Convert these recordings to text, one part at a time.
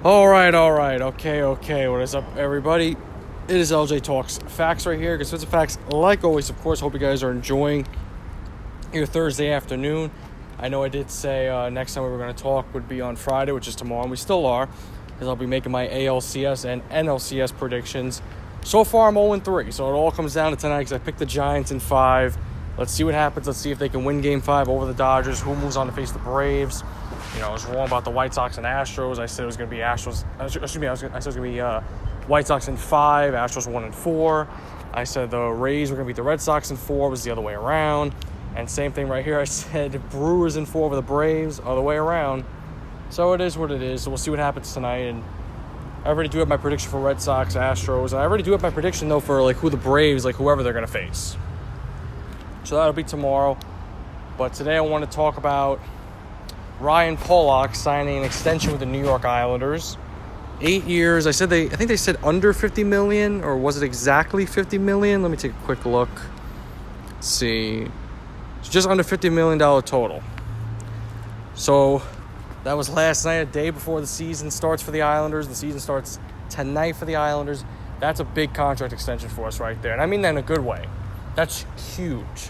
All right. Okay. What is up, everybody? It is LJ Talks Facts right here. Because it's facts, like always, of course. Hope you guys are enjoying your Thursday afternoon. I know I did say next time we were going to talk would be on Friday, which is tomorrow, and we still are, because I'll be making my ALCS and NLCS predictions. So far, I'm 0-3, so it all comes down to tonight because I picked the Giants in 5. Let's see what happens. Let's see if they can win Game 5 over the Dodgers. Who moves on to face the Braves? You know, I was wrong about the White Sox and Astros. I said it was going to be I said it was going to be White Sox in 5, Astros 1 and 4. I said the Rays were going to beat the Red Sox in 4. It was the other way around. And same thing right here. I said Brewers in 4 over the Braves, other way around. So it is what it is. So we'll see what happens tonight. And I already do have my prediction for Red Sox, Astros. And I already do have my prediction, though, for who the Braves, whoever they're going to face. So that'll be tomorrow. But today I want to talk about Ryan Pollock signing an extension with the New York Islanders. 8 years. I think they said under $50 million, or was it exactly $50 million? Let me take a quick look. Let's see. It's just under $50 million total. So that was last night, a day before the season starts for the Islanders. The season starts tonight for the Islanders. That's a big contract extension for us right there. And I mean that in a good way. That's huge.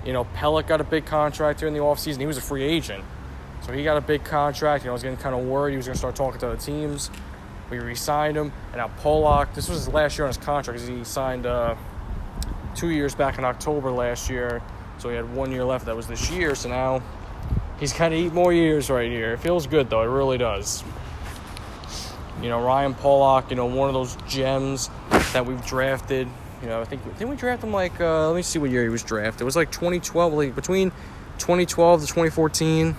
You know, Pellick got a big contract here in the offseason. He was a free agent. So he got a big contract. You know, I was getting kind of worried he was going to start talking to other teams. We re-signed him. And now Pollock, this was his last year on his contract because he signed 2 years back in October last year. So he had 1 year left. That was this year. So now he's kind of 8 more years right here. It feels good, though. It really does. You know, Ryan Pollock, you know, one of those gems that we've drafted. You know, didn't we draft him let me see what year he was drafted. It was 2012, between 2012 to 2014.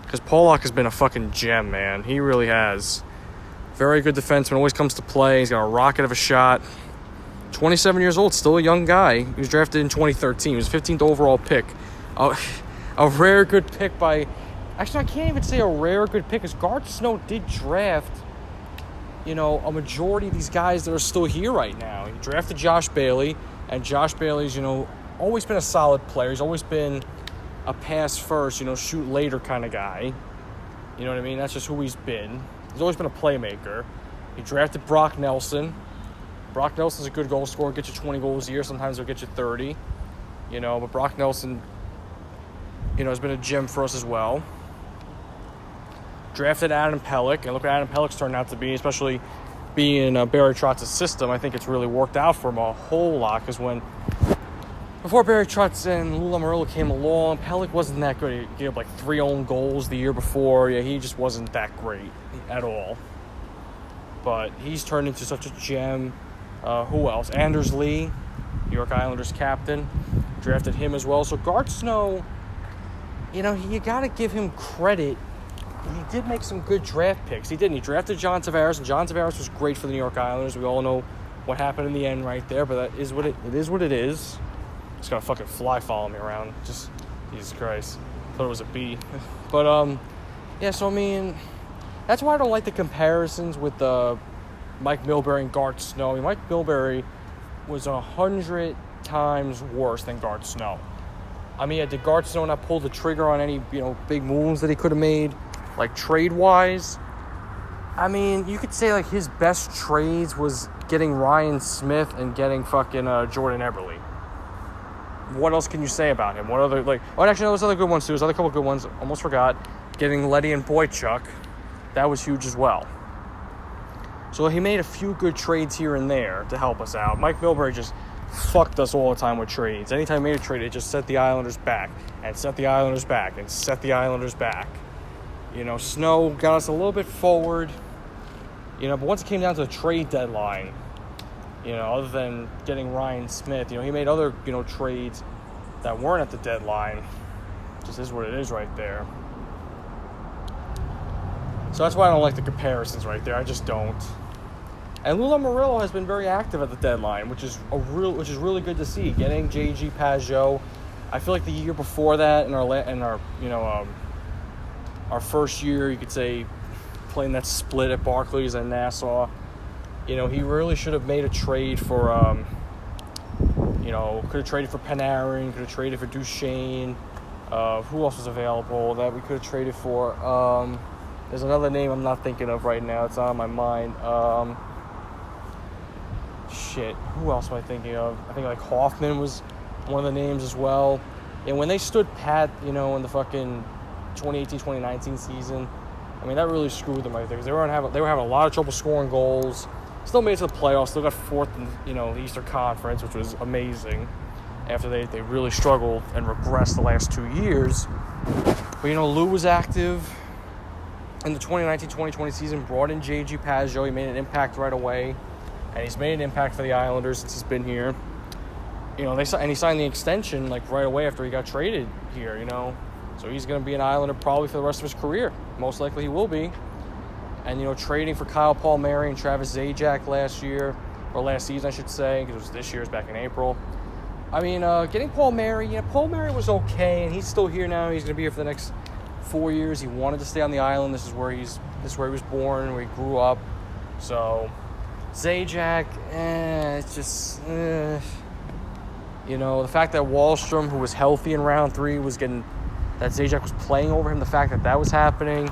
Because Pollock has been a fucking gem, man. He really has. Very good defenseman. Always comes to play. He's got a rocket of a shot. 27 years old. Still a young guy. He was drafted in 2013. He was 15th overall pick. A rare good pick by... Actually, I can't even say a rare good pick. Because Garth Snow did draft, you know, a majority of these guys that are still here right now. He drafted Josh Bailey. And Josh Bailey's, you know, always been a solid player. He's always been a pass first, you know, shoot later kind of guy. You know what I mean? That's just who he's been. He's always been a playmaker. He drafted Brock Nelson. Brock Nelson's a good goal scorer, get you 20 goals a year. Sometimes he'll get you 30. You know, but Brock Nelson, you know, has been a gem for us as well. Drafted Adam Pellick, and look what Adam Pellick's turned out to be, especially being in Barry Trotz's system. I think it's really worked out for him a whole lot, because before Barry Trotz and Lou Lamoriello came along, Pellick wasn't that good. He gave 3 own goals the year before. Yeah, he just wasn't that great at all. But he's turned into such a gem. Who else? Anders Lee, New York Islanders captain. Drafted him as well. So Garth Snow, you know, you got to give him credit. He did make some good draft picks. He did. He drafted John Tavares, and John Tavares was great for the New York Islanders. We all know what happened in the end right there, but that is what it is. Just got a fucking fly follow me around. Just, Jesus Christ. Thought it was a bee. But, yeah, so, I mean, that's why I don't like the comparisons with Mike Milbury and Garth Snow. I mean, Mike Milbury was 100 times worse than Garth Snow. I mean, did Garth Snow not pull the trigger on any, you know, big moves that he could have made, trade-wise? I mean, you could say, his best trades was getting Ryan Smith and getting fucking Jordan Eberle. What else can you say about him? What other, actually, no, there's other good ones, too. There's other couple good ones. Almost forgot. Getting Letty and Boychuk. That was huge as well. So he made a few good trades here and there to help us out. Mike Milbury just fucked us all the time with trades. Anytime he made a trade, it just set the Islanders back. And set the Islanders back. And set the Islanders back. You know, Snow got us a little bit forward. You know, but once it came down to the trade deadline, you know, other than getting Ryan Smith, you know, he made other, you know, trades that weren't at the deadline. Just is what it is right there. So that's why I don't like the comparisons right there. I just don't. And Lou Lamoriello has been very active at the deadline, which is really good to see. Getting J.G. Pajot. I feel like the year before that, in our you know, our first year, you could say, playing that split at Barclays and Nassau. You know, he really should have made a trade for, you know, could have traded for Panarin, could have traded for Duchesne. Who else was available that we could have traded for? There's another name I'm not thinking of right now. It's not on my mind. Shit. Who else am I thinking of? I think like Hoffman was one of the names as well. And when they stood pat, in the fucking 2018-2019 season, I mean, that really screwed them right there because they were having a lot of trouble scoring goals. Still made it to the playoffs. Still got fourth in the Eastern Conference, which was amazing. After they really struggled and regressed the last 2 years. But Lou was active in the 2019-2020 season. Brought in J.G. Pageau. He made an impact right away, and he's made an impact for the Islanders since he's been here. He signed the extension like right away after he got traded here. So he's going to be an Islander probably for the rest of his career. Most likely he will be. And, trading for Kyle Palmieri and Travis Zajac last season, I should say, because it was this year's back in April. I mean, getting Palmieri, Palmieri was okay, and he's still here now. He's going to be here for the next 4 years. He wanted to stay on the island. This is where he was born, where he grew up. So, Zajac, it's just, the fact that Wahlstrom, who was healthy in round 3, that Zajac was playing over him, the fact that was happening,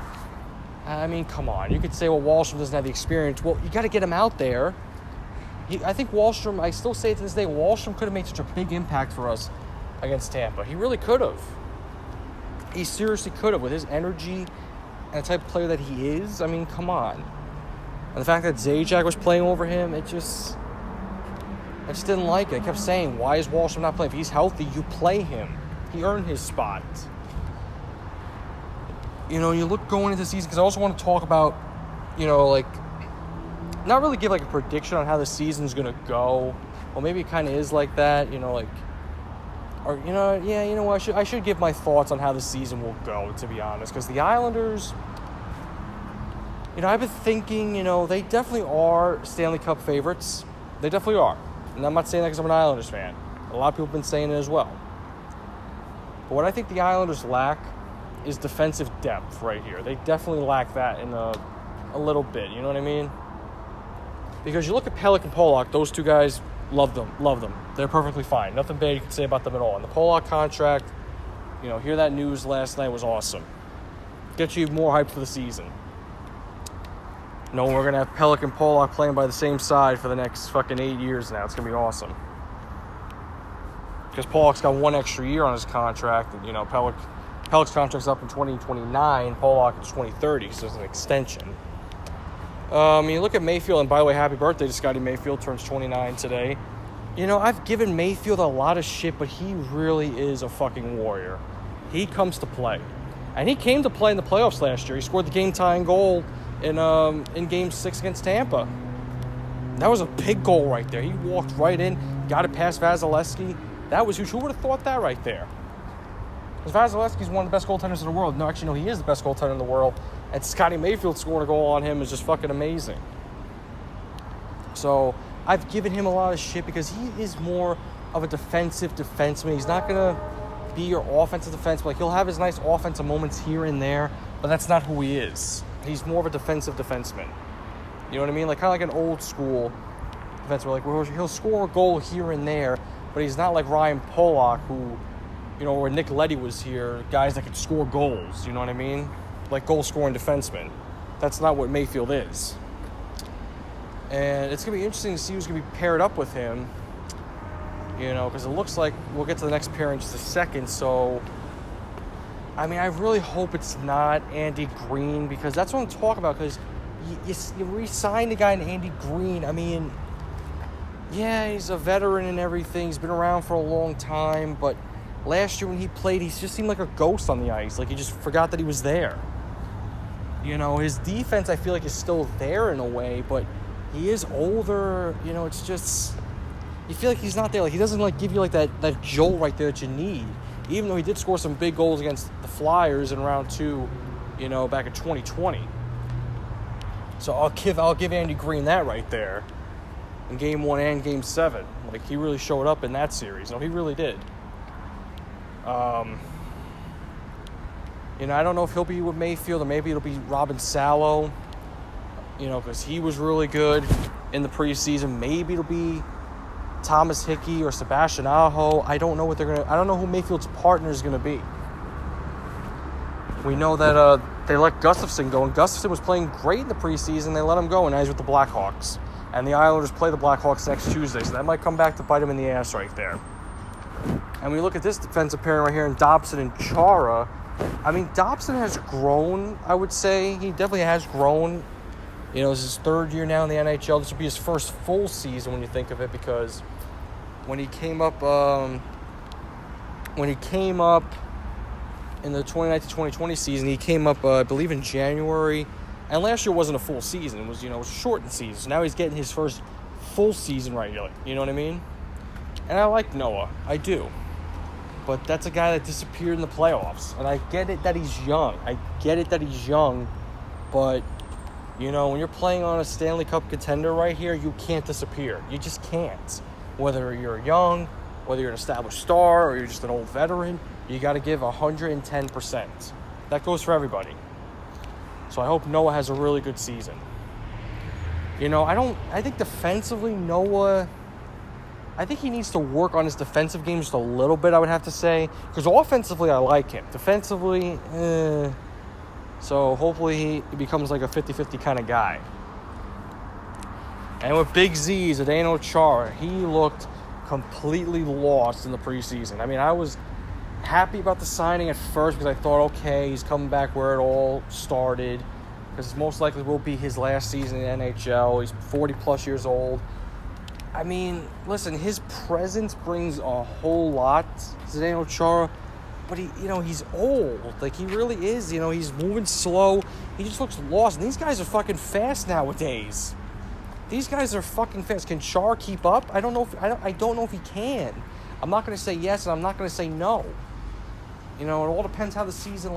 I mean, come on. You could say, well, Wahlstrom doesn't have the experience. Well, you got to get him out there. I think Wahlstrom, I still say to this day, Wahlstrom could have made such a big impact for us against Tampa. He really could have. He seriously could have with his energy and the type of player that he is. I mean, come on. And the fact that Zajac was playing over him, I just didn't like it. I kept saying, why is Wahlstrom not playing? If he's healthy, you play him. He earned his spot. You look going into the season, because I also want to talk about, not really give like a prediction on how the season's going to go. Well, maybe it kind of is like that, I should give my thoughts on how the season will go, to be honest, because the Islanders, I've been thinking, they definitely are Stanley Cup favorites. They definitely are. And I'm not saying that because I'm an Islanders fan. A lot of people have been saying it as well. But what I think the Islanders lack is defensive depth right here. They definitely lack that in a little bit, you know what I mean? Because you look at Pelech and Polak, those two guys, love them. They're perfectly fine. Nothing bad you can say about them at all. And the Polak contract, hear that news last night was awesome. Gets you more hype for the season. We're going to have Pelech and Polak playing by the same side for the next fucking 8 years now. It's going to be awesome. Because Polak's got 1 extra year on his contract. And, Pelech's contract's up in 2029. Polak is 2030, so it's an extension. You look at Mayfield, and by the way, happy birthday to Scotty Mayfield. Turns 29 today. I've given Mayfield a lot of shit, but he really is a fucking warrior. He comes to play. And he came to play in the playoffs last year. He scored the game-tying goal in Game 6 against Tampa. That was a big goal right there. He walked right in, got it past Vasilevsky. That was huge. Who would have thought that right there? Because Vasilevsky's one of the best goaltenders in the world. No, actually, no, he is the best goaltender in the world. And Scotty Mayfield scoring a goal on him is just fucking amazing. So I've given him a lot of shit because he is more of a defensive defenseman. He's not going to be your offensive defenseman. Like, he'll have his nice offensive moments here and there, but that's not who he is. He's more of a defensive defenseman. You know what I mean? Like, kind of like an old school defenseman. Like, where he'll score a goal here and there, but he's not like Ryan Polak, who, or Nick Leddy was here, guys that could score goals. You know what I mean? Like goal-scoring defensemen. That's not what Mayfield is. And it's going to be interesting to see who's going to be paired up with him. Because it looks like we'll get to the next pair in just a second. So, I mean, I really hope it's not Andy Green, because that's what I'm talking about. Because you re-signed a guy in Andy Green. I mean, yeah, he's a veteran and everything. He's been around for a long time. But last year when he played, he just seemed like a ghost on the ice. Like, he just forgot that he was there. His defense, I feel like, is still there in a way, but he is older. It's just, you feel like he's not there. Like, he doesn't, give you, that jolt right there that you need. Even though he did score some big goals against the Flyers in round 2, back in 2020. So I'll give Andy Green that right there. In Game 1 and Game 7. Like, he really showed up in that series. No, he really did. I don't know if he'll be with Mayfield, or maybe it'll be Robin Salo, because he was really good in the preseason. Maybe it'll be Thomas Hickey or Sebastian Aho. I don't know who Mayfield's partner is going to be. We know that they let Gustafson go, and Gustafson was playing great in the preseason. They let him go, and now he's with the Blackhawks. And the Islanders play the Blackhawks next Tuesday, so that might come back to bite him in the ass right there. And when you look at this defensive pairing right here in Dobson and Chara, I mean, Dobson has grown, I would say. He definitely has grown. You know, this is his third year now in the NHL. This would be his first full season when you think of it, because when he came up in the 2019-2020 season, he came up, I believe, in January. And last year wasn't a full season. It was, it was a shortened season. So now he's getting his first full season regularly. You know what I mean? And I like Noah. I do. But that's a guy that disappeared in the playoffs. And I get it that he's young. But, when you're playing on a Stanley Cup contender right here, you can't disappear. You just can't. Whether you're young, whether you're an established star, or you're just an old veteran, you got to give 110%. That goes for everybody. So I hope Noah has a really good season. I think defensively, Noah, I think he needs to work on his defensive game just a little bit, I would have to say. Because offensively, I like him. Defensively, So hopefully he becomes like a 50-50 kind of guy. And with Big Z, Zdeno Chara, he looked completely lost in the preseason. I mean, I was happy about the signing at first because I thought, okay, he's coming back where it all started, because most likely will be his last season in the NHL. He's 40-plus years old. I mean, listen, his presence brings a whole lot, Zdeno Chara, but he's old. Like, he really is. He's moving slow. He just looks lost. And these guys are fucking fast nowadays. These guys are fucking fast. Can Chara keep up? I don't know if he can. I'm not going to say yes, and I'm not going to say no. It all depends how the season,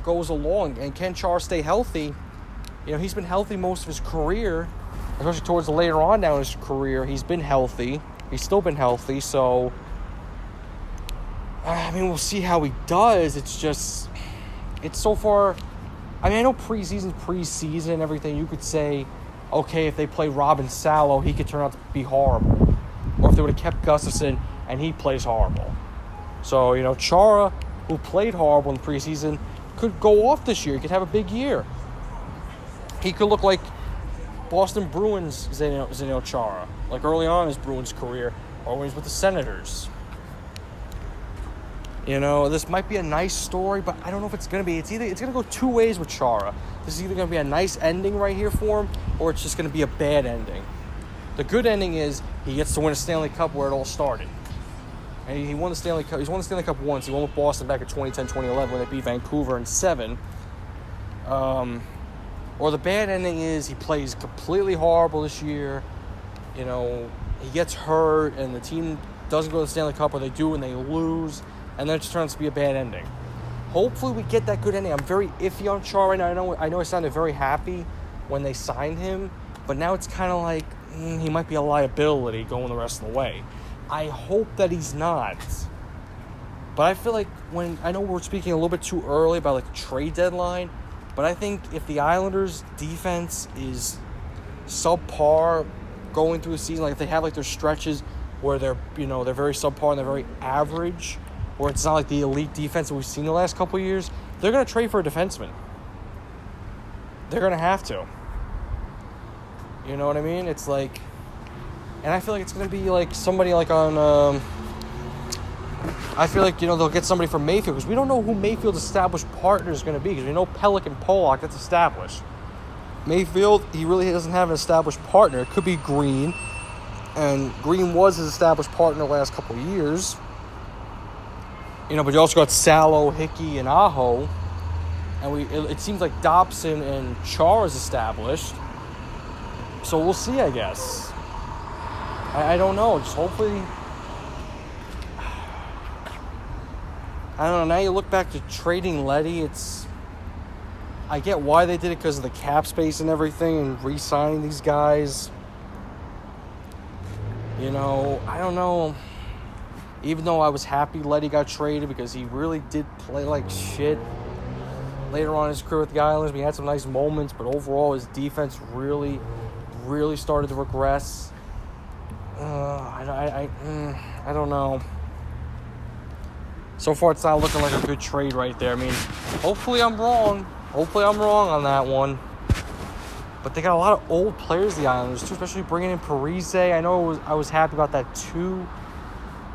goes along. And can Chara stay healthy? He's been healthy most of his career, especially towards the later on now in his career. He's been healthy. He's still been healthy. So, we'll see how he does. It's so far. I know preseason and everything. You could say, okay, if they play Robin Salo, he could turn out to be horrible. Or if they would have kept Gustafson and he plays horrible. So, Chara, who played horrible in preseason, could go off this year. He could have a big year. He could look like Boston Bruins Zdeno Chara, like early on in his Bruins career, or when he's with the Senators. This might be a nice story, but I don't know if it's going to be. It's going to go two ways with Chara. This is either going to be a nice ending right here for him, or it's just going to be a bad ending. The good ending is he gets to win a Stanley Cup where it all started. And he won the Stanley Cup. He's won the Stanley Cup once. He won with Boston back in 2010-2011 when they beat Vancouver in 7. Or the bad ending is he plays completely horrible this year. He gets hurt and the team doesn't go to the Stanley Cup, or they do and they lose. And then it just turns to be a bad ending. Hopefully we get that good ending. I'm very iffy on Chara right now. I know I sounded very happy when they signed him, but now it's kind of like he might be a liability going the rest of the way. I hope that he's not. But I feel like I know we're speaking a little bit too early about the trade deadline, but I think if the Islanders' defense is subpar going through the season, if they have their stretches where they're very subpar and they're very average, or it's not like the elite defense that we've seen the last couple of years, they're going to trade for a defenseman. They're going to have to. You know what I mean? It's like, and I feel like it's going to be somebody on, I feel like, they'll get somebody from Mayfield, because we don't know who Mayfield's established partner is going to be, because we know Pelech and Pollock, that's established. Mayfield, he really doesn't have an established partner. It could be Green, and Green was his established partner the last couple of years. But you also got Salo, Hickey, and Aho. And it seems like Dobson and Chara is established. So we'll see, I guess. I don't know. Just hopefully. I don't know. Now you look back to trading Leddy. I get why they did it, because of the cap space and everything, and re-signing these guys. I don't know. Even though I was happy Leddy got traded, because he really did play like shit later on in his career with the Islanders. He had some nice moments, but overall his defense really, really started to regress. I don't know. So far, it's not looking like a good trade right there. I mean, hopefully I'm wrong. Hopefully I'm wrong on that one. But they got a lot of old players, the Islanders, too, especially bringing in Parise. I know I was happy about that, too.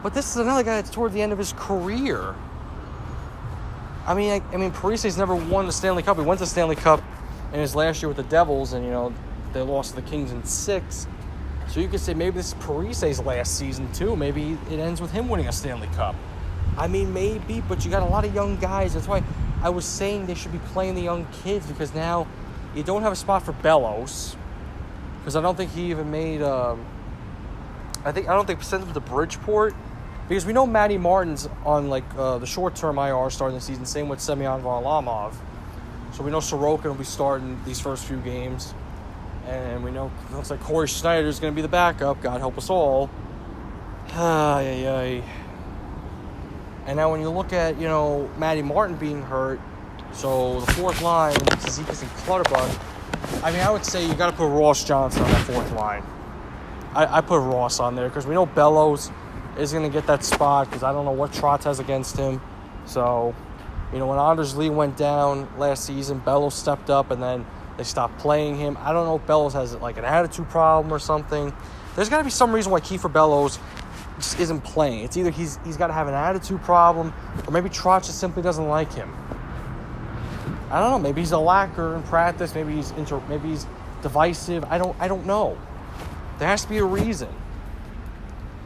But this is another guy that's toward the end of his career. I mean, Parise's never won the Stanley Cup. He went to the Stanley Cup in his last year with the Devils, and, they lost to the Kings in 6. So you could say maybe this is Parise's last season, too. Maybe it ends with him winning a Stanley Cup. I mean, maybe, but you got a lot of young guys. That's why I was saying they should be playing the young kids, because now you don't have a spot for Bellows, because I don't think he even made. I don't think sent him to Bridgeport, because we know Matty Martin's on the short-term IR starting the season. Same with Semyon Varlamov, so we know Sorokin will be starting these first few games, and we know it looks like Corey Schneider's going to be the backup. God help us all. And now when you look at, Matty Martin being hurt, so the fourth line, Zizekas and Clutterbuck, I mean, I would say you got to put Ross Johnson on that fourth line. I put Ross on there because we know Bellows is going to get that spot because I don't know what Trotz has against him. So, when Anders Lee went down last season, Bellows stepped up and then they stopped playing him. I don't know if Bellows has an attitude problem or something. There's got to be some reason why Kiefer Bellows just isn't playing. It's either he's got to have an attitude problem, or maybe Trotz just simply doesn't like him. I don't know. Maybe he's a lacker in practice. Maybe he's divisive. I don't know. There has to be a reason.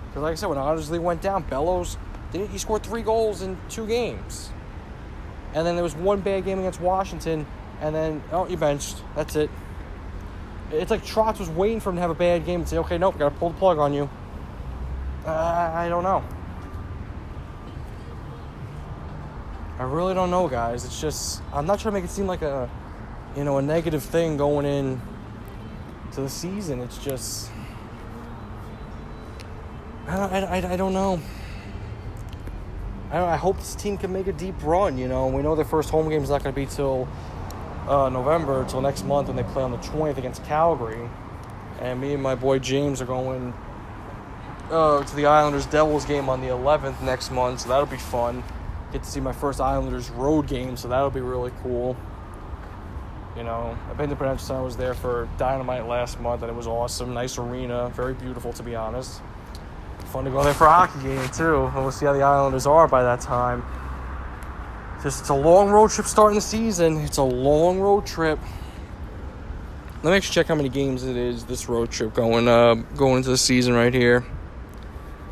Because like I said, when Anders Lee went down, Bellows he scored 3 goals in 2 games, and then there was one bad game against Washington, and then you benched. That's it. It's like Trotz was waiting for him to have a bad game and say, okay, nope, got to pull the plug on you. I don't know. I really don't know, guys. It's just, I'm not trying to make it seem like a negative thing going in to the season. It's just, I don't know. I hope this team can make a deep run, We know their first home game is not going to be till November, till next month when they play on the 20th against Calgary. And me and my boy James are going to the Islanders-Devils game on the 11th next month, so that'll be fun. Get to see my first Islanders road game, so that'll be really cool. I've been to Prudential Center. I was there for Dynamite last month, and it was awesome. Nice arena, very beautiful, to be honest. Fun to go there for a hockey game, too, and we'll see how the Islanders are by that time. It's a long road trip starting the season. It's a long road trip. Let me actually check how many games it is, this road trip going into the season right here.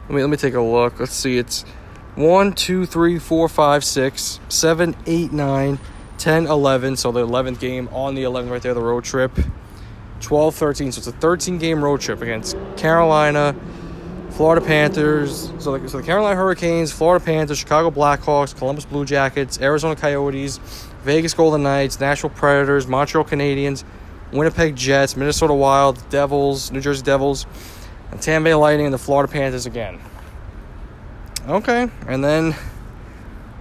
Let me take a look. Let's see. It's 1, 2, 3, 4, 5, 6, 7, 8, 9, 10, 11. So the 11th game on the 11th right there, the road trip. 12, 13. So it's a 13-game road trip against Carolina, Florida Panthers. So the Carolina Hurricanes, Florida Panthers, Chicago Blackhawks, Columbus Blue Jackets, Arizona Coyotes, Vegas Golden Knights, Nashville Predators, Montreal Canadiens, Winnipeg Jets, Minnesota Wild, Devils, New Jersey Devils, and Tampa Bay Lightning and the Florida Panthers again. Okay, and then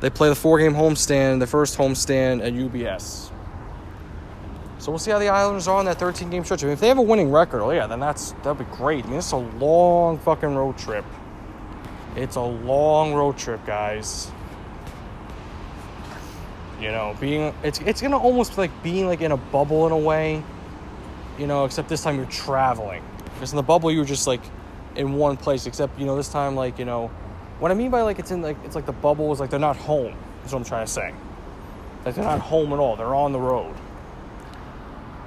they play the 4-game homestand, the first homestand at UBS. So we'll see how the Islanders are on that 13-game stretch. I mean, if they have a winning record, then that'll be great. I mean, it's a long fucking road trip. It's a long road trip, guys. It's gonna almost be like being in a bubble in a way. Except this time you're traveling. Because in the bubble you were just in one place. Except this time what I mean by it's the bubble is they're not home. That's what I'm trying to say. They're not home at all. They're on the road.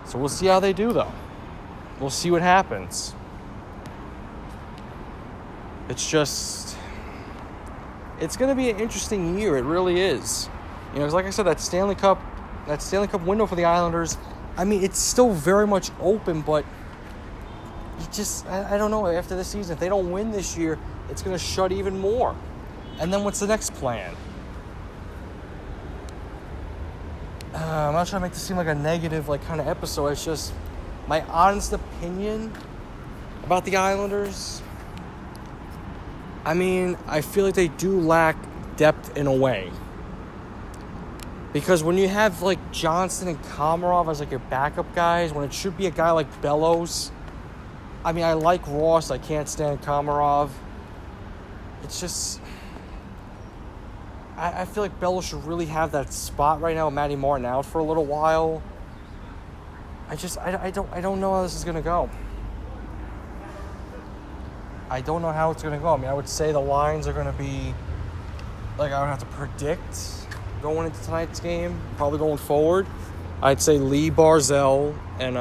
So we'll see how they do, though. We'll see what happens. It's going to be an interesting year. It really is. Because like I said, that Stanley Cup window for the Islanders, I mean, it's still very much open, but I don't know. After this season, if they don't win this year, it's going to shut even more. And then what's the next plan? I'm not trying to make this seem like a negative kind of episode. It's just my honest opinion about the Islanders. I mean, I feel like they do lack depth in a way. Because when you have Johnson and Komarov as your backup guys, when it should be a guy like Bellows. I mean, I like Ross. I can't stand Komarov. It's just, I feel like Bello should really have that spot right now with Matty Martin out for a little while. I don't know how this is going to go. I don't know how it's going to go. I mean, I would say the lines are going to be, like, I would have to predict going into tonight's game, probably going forward. I'd say Lee Barzell and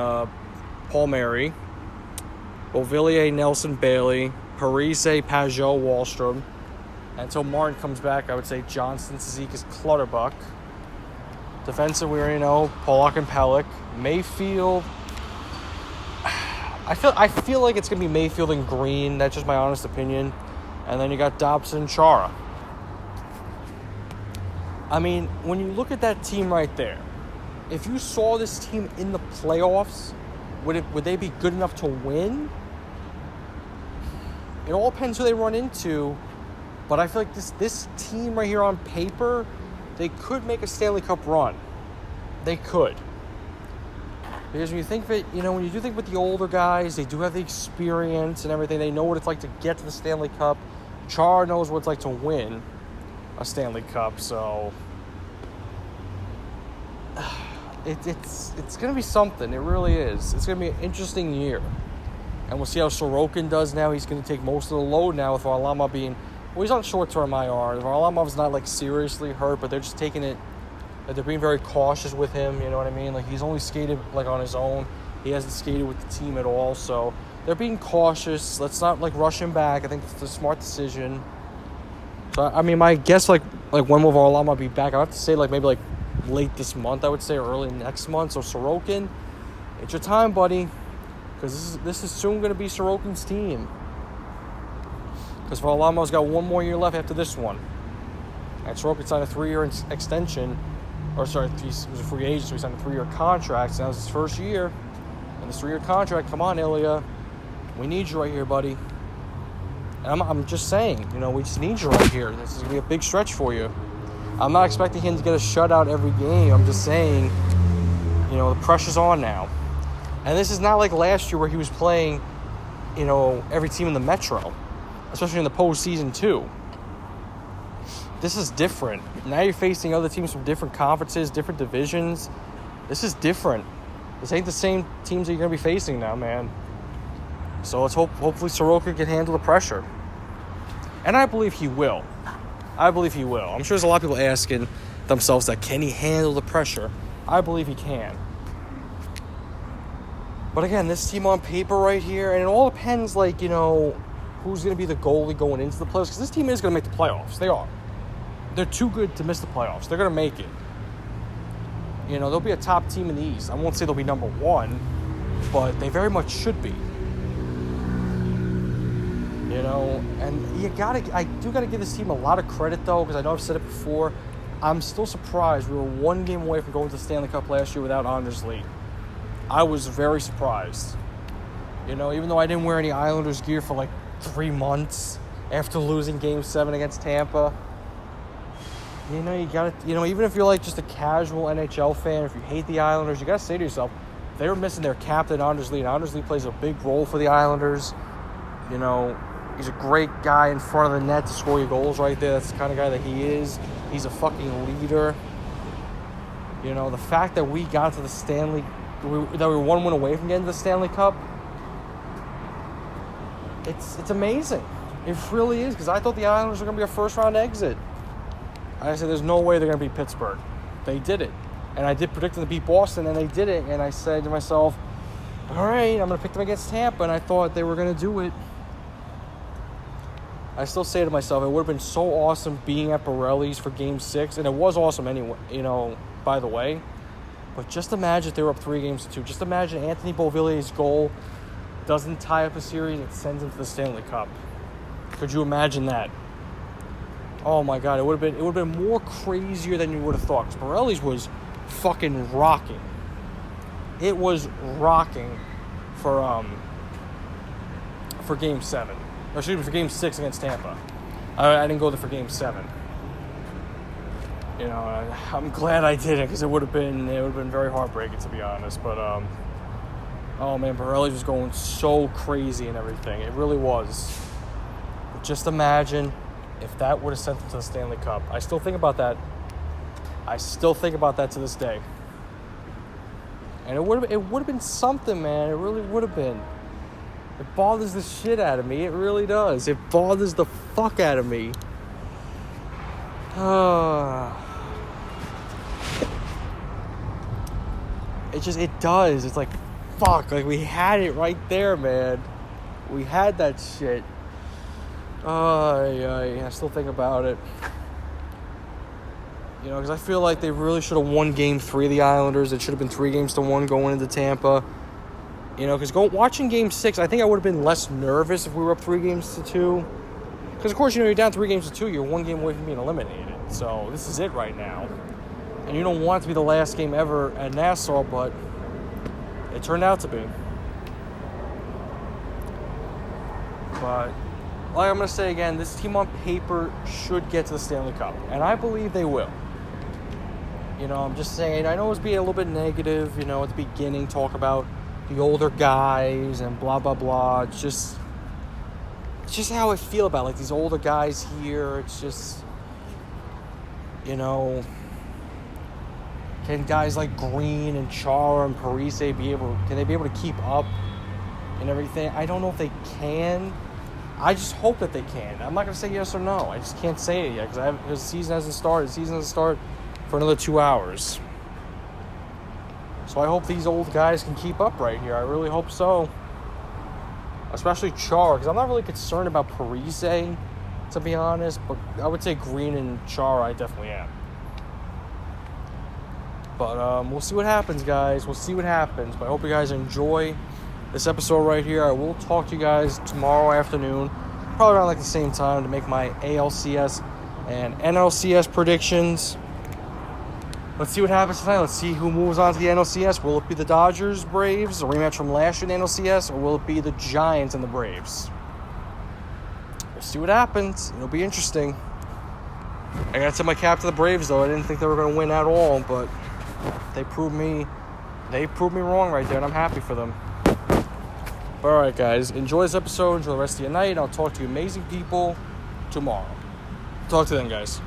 Palmieri, Beauvillier, Nelson, Bailey, Parise, Pajot, Wallstrom. Until Martin comes back, I would say Johnston, Cizikas, Clutterbuck. Defensive, we already know, Pollock and Pellick. Mayfield, I feel like it's going to be Mayfield and Green. That's just my honest opinion. And then you got Dobson and Chara. I mean, when you look at that team right there, if you saw this team in the playoffs, would they be good enough to win? It all depends who they run into. But I feel like this team right here on paper, they could make a Stanley Cup run. They could. Because when you think of it, when you do think with the older guys, they do have the experience and everything. They know what it's like to get to the Stanley Cup. Char knows what it's like to win a Stanley Cup. So it's going to be something. It really is. It's going to be an interesting year. And we'll see how Sorokin does now. He's going to take most of the load now with Varlamov being... Well, he's on short-term IR. Varlamov's not, like, seriously hurt, but they're just taking it... They're being very cautious with him, you know what I mean? Like, he's only skated, like, on his own. He hasn't skated with the team at all, so they're being cautious. Let's not, like, rush him back. I think it's a smart decision. So, I mean, my guess, like when will Varlamov be back? I have to say, like, maybe, like, late this month, I would say, or early next month. So, Sorokin, it's your time, buddy, because this is soon going to be Sorokin's team. Because Varlamov's got one more year left after this one. And Sorokin signed a 3-year extension. Or, sorry, he was a free agent, so he signed a 3-year contract. So that was his first year. And this 3-year contract, come on, Ilya. We need you right here, buddy. And I'm just saying, we just need you right here. This is going to be a big stretch for you. I'm not expecting him to get a shutout every game. I'm just saying, the pressure's on now. And this is not like last year where he was playing, every team in the Metro. Especially in the postseason, too. This is different. Now you're facing other teams from different conferences, different divisions. This is different. This ain't the same teams that you're going to be facing now, man. So let's hopefully Sorokin can handle the pressure. And I believe he will. I'm sure there's a lot of people asking themselves that, can he handle the pressure? I believe he can. But again, this team on paper right here, and it all depends, who's going to be the goalie going into the playoffs. Because this team is going to make the playoffs. They are. They're too good to miss the playoffs. They're going to make it. They'll be a top team in the East. I won't say they'll be number one, but they very much should be. And I do got to give this team a lot of credit, though, because I know I've said it before. I'm still surprised we were one game away from going to the Stanley Cup last year without Anders Lee. I was very surprised. Even though I didn't wear any Islanders gear for 3 months after losing Game 7 against Tampa. You got to, even if you're just a casual NHL fan, if you hate the Islanders, you got to say to yourself, they were missing their captain, Anders Lee, and Anders Lee plays a big role for the Islanders. He's a great guy in front of the net to score your goals right there. That's the kind of guy that he is. He's a fucking leader. The fact that we got to the Stanley, that we were one win away from getting to the Stanley Cup, it's amazing. It really is, because I thought the Islanders were going to be a first-round exit. I said, there's no way they're going to beat Pittsburgh. They did it. And I did predict them to beat Boston, and they did it. And I said to myself, all right, I'm going to pick them against Tampa. And I thought they were going to do it. I still say to myself, it would have been so awesome being at Borelli's for Game 6. And it was awesome anyway, by the way. But just imagine if they were up 3-2. Just imagine Anthony Beauvillier's goal doesn't tie up a series. It sends him to the Stanley Cup. Could you imagine that? Oh my God, it would have been more crazier than you would have thought. Because Borelli's was fucking rocking. It was rocking for Game 7. Or excuse me, for Game 6 against Tampa. I didn't go there for Game 7. I'm glad I didn't, because it would have been very heartbreaking, to be honest. But oh man, Borelli's was going so crazy and everything. It really was. But just imagine if that would have sent them to the Stanley Cup. I still think about that. I still think about that to this day. And it would have been something, man. It really would have been. It bothers the shit out of me. It really does. It bothers the fuck out of me. It does. It's like, fuck. Like, we had it right there, man. We had that shit. I still think about it. You know, because I feel like they really should have won Game 3 of the Islanders. It should have been 3-1 going into Tampa. You know, because watching Game 6, I think I would have been less nervous if we were up 3-2. Because, of course, you know, you're down 3-2. You're 1 game away from being eliminated. So, this is it right now. And you don't want it to be the last game ever at Nassau, but it turned out to be. But, like I'm going to say again, this team on paper should get to the Stanley Cup. And I believe they will. You know, I'm just saying, I know it was being a little bit negative, you know, at the beginning, talk about the older guys and blah, blah, blah. It's just how I feel about, like, these older guys here. It's just, you know, can guys like Green and Chara and Parise can they be able to keep up and everything? I don't know if they can. I just hope that they can. I'm not going to say yes or no. I just can't say it yet because the season hasn't started. The season doesn't start for another 2 hours. So I hope these old guys can keep up right here. I really hope so. Especially Chara, because I'm not really concerned about Parise, to be honest. But I would say Green and Chara, I definitely am. But we'll see what happens, guys. We'll see what happens. But I hope you guys enjoy this episode right here. I will talk to you guys tomorrow afternoon, probably around like the same time, to make my ALCS and NLCS predictions. Let's see what happens tonight. Let's see who moves on to the NLCS. Will it be the Dodgers, Braves, a rematch from last year in the NLCS, or will it be the Giants and the Braves? We'll see what happens. It'll be interesting. I got to tip my cap to the Braves, though. I didn't think they were going to win at all, but they proved me wrong right there, and I'm happy for them. But all right, guys, enjoy this episode. Enjoy the rest of your night. I'll talk to you amazing people tomorrow. Talk to them, guys.